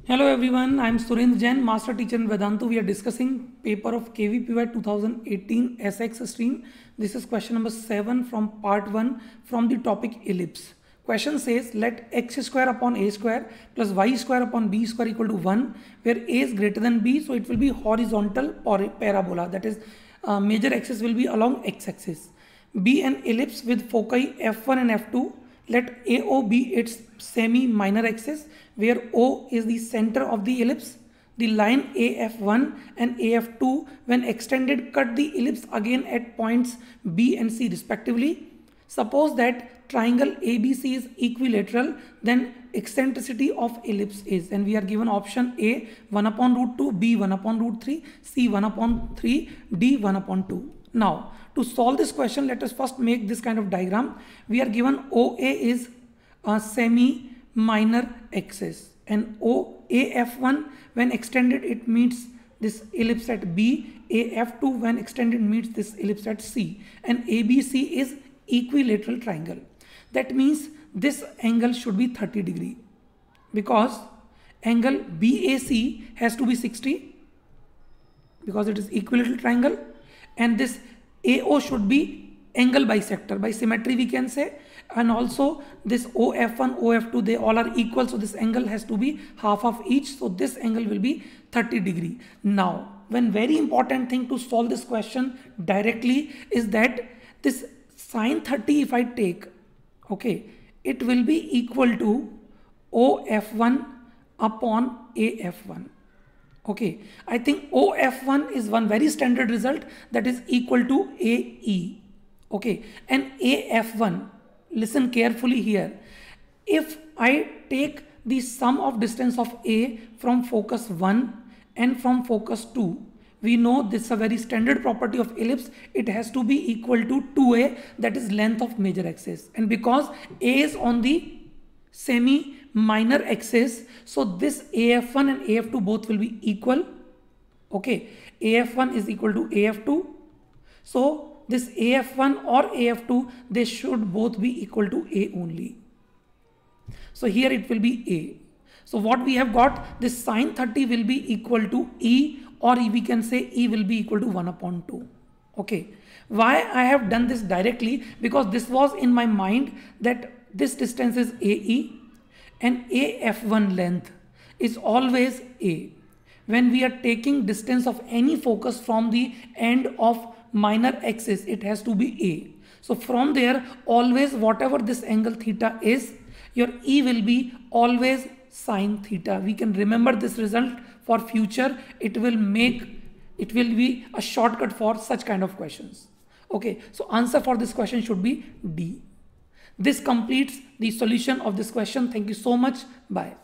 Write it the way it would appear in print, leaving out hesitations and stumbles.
Hello everyone, I am Surendra Jain, Master Teacher in Vedantu. We are discussing paper of KVPY 2018 SX stream. This is question number 7 from part 1 from the topic ellipse. Question says let x square upon a square plus y square upon b square equal to 1, where a is greater than b, so it will be horizontal parabola, that is major axis will be along x-axis. Be an ellipse with foci f1 and f2. Let AO be its semi-minor axis, where O is the center of the ellipse. The line AF1 and AF2 when extended cut the ellipse again at points B and C respectively. Suppose that triangle ABC is equilateral, then eccentricity of ellipse is, and we are given option A 1 upon root 2, B 1 upon root 3, C 1 upon 3, D 1 upon 2. Now, to solve this question, let us first make this kind of diagram. We are given OA is a semi-minor axis, and AF1 when extended it meets this ellipse at B, AF2 when extended meets this ellipse at C, and ABC is equilateral triangle. That means this angle should be 30 degree because angle BAC has to be 60 because it is equilateral triangle, and this AO should be angle bisector. By symmetry we can say, and also this OF1, OF2 they all are equal, so this angle has to be half of each, so this angle will be 30 degree. Now, one very important thing to solve this question directly is that this sin 30 if I take, okay, it will be equal to OF1 upon AF1. Okay, I think OF1 is one very standard result, that is equal to AE. Okay, and AF1, listen carefully here. If I take the sum of distance of A from focus 1 and from focus 2, we know this is a very standard property of ellipse. It has to be equal to 2A, that is length of major axis. And because A is on the semi-minor axis, so this AF1 and AF2 both will be equal. Okay, AF1 is equal to AF2. So this AF1 or AF2, they should both be equal to A only. So here it will be A. So what we have got, this sin 30 will be equal to E, or we can say E will be equal to 1 upon 2. Okay, why I have done this directly? Because this was in my mind that this distance is AE and AF1 length is always A. When we are taking distance of any focus from the end of minor axis, it has to be A. So from there, always whatever this angle theta is, your E will be always sin theta. We can remember this result for future. It will be a shortcut for such kind of questions. Okay, so answer for this question should be D. This completes the solution of this question. Thank you so much. Bye.